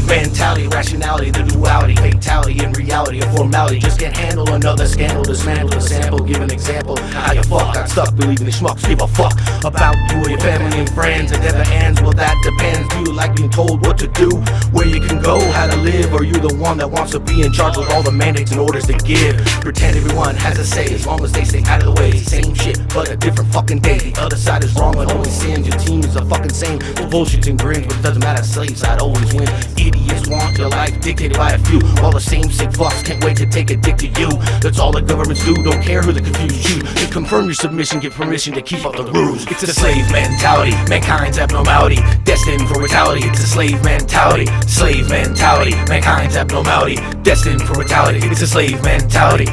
mentality, rationality, the duality, fatality in reality, a formality. Just can't handle another scandal, dismantle the sample, give an example how you fuck. Got stuck believing the schmucks give a fuck about you or your family and friends. It never ends, well that depends. Do you like being told what to do, where you can go, how to live? Or you the one that wants to be in charge with all the mandates and orders to give? Pretend everyone has a say as long as they stay out of the way. Same shit, but a different fucking day. The other side is wrong and only sins. Your team is a fucking same. Full bullshits and grins, but it doesn't matter. Slave side always wins. Idiots want your life dictated by a few. All the same sick fucks can't wait to take a dick to you. That's all the governments do. Don't care who they confuse you. To confirm your submission, get permission to keep up the rules. It's a slave mentality, mankind's abnormality, destined for brutality. It's a slave mentality, slave mentality, mankind's abnormality, destined for brutality. It's a slave mentality,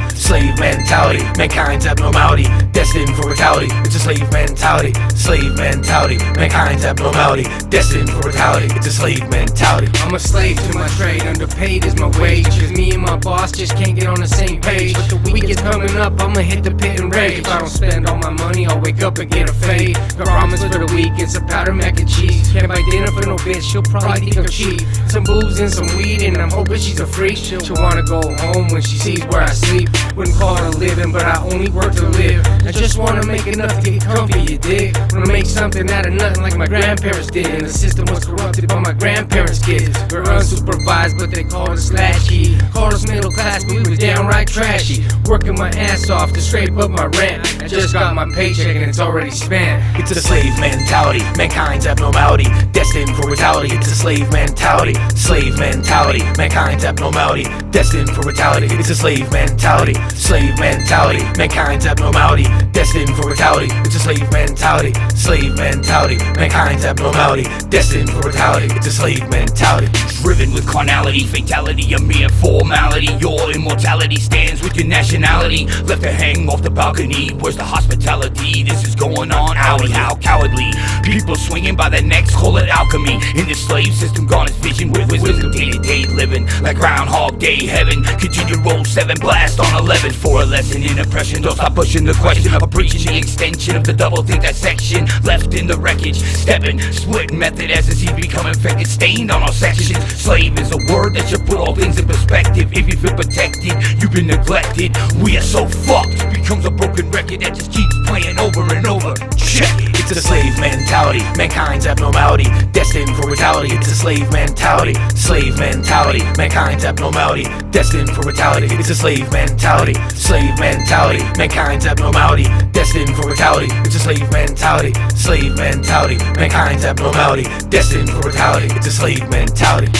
mankind's abnormality, destined for brutality. It's a slave mentality, mankind's abnormality, destined for brutality. It's a slave mentality. I'm a slave to my trade, underpaid is my wage. Cause me and my boss just can't get on the same page. But the week is coming up, I'ma hit the pit and rage. If I don't spend all my money, I'll wake up and get a fade. Got ramen for the week and some powder mac and cheese. Can't buy dinner for no bitch, she'll probably think I'm cheap. Some booze and some weed and I'm hoping she's a freak. She'll wanna go home when she sees where I sleep. Wouldn't call it a living, but I only work to live. I just wanna make enough to get comfy, you dig? Wanna make something out of nothing like my grandparents did. And the system was corrupted by my grandparents' kids. We're unsupervised, but they called us latchkey. Called us middle class, but we was downright trashy. Working my ass off to scrape up my rent. I just got my paycheck and it's already spent. It's a slave mentality, mankind's abnormality, destined for brutality. It's a slave mentality, mankind's abnormality, destined for brutality. It's a slave mentality, mankind's abnormality, destined for brutality. It's a slave mentality, mankind's abnormality, destined for brutality. It's a slave mentality. Driven with carnality, fatality, a mere formality. Your immortality stands with your nationality. Left to hang off the balcony, where's the hospitality? This is going on alley, how cowardly. People swinging by the necks, call it alchemy. In this slave system, gone is vision with wisdom. Day-to-day living, like Groundhog Day heaven. Continue roll 7, blast on 11. For a lesson in oppression, don't stop pushing the question of preaching the extension of the double think dissection. Left in the wreckage, stepping, split method as the seed become infected, stained on all sections. Slave is a word that should put all things in perspective. If you feel protected, you've been neglected. We are so fucked, becomes a broken record that just keeps playing over and over. Check it. It's a slave mentality, mankind's abnormality, destined for brutality. It's a slave mentality, mankind's abnormality, destined for brutality. It's a slave mentality, mankind's abnormality, destined for brutality. It's a slave mentality, mankind's abnormality, destined for brutality. It's a slave mentality.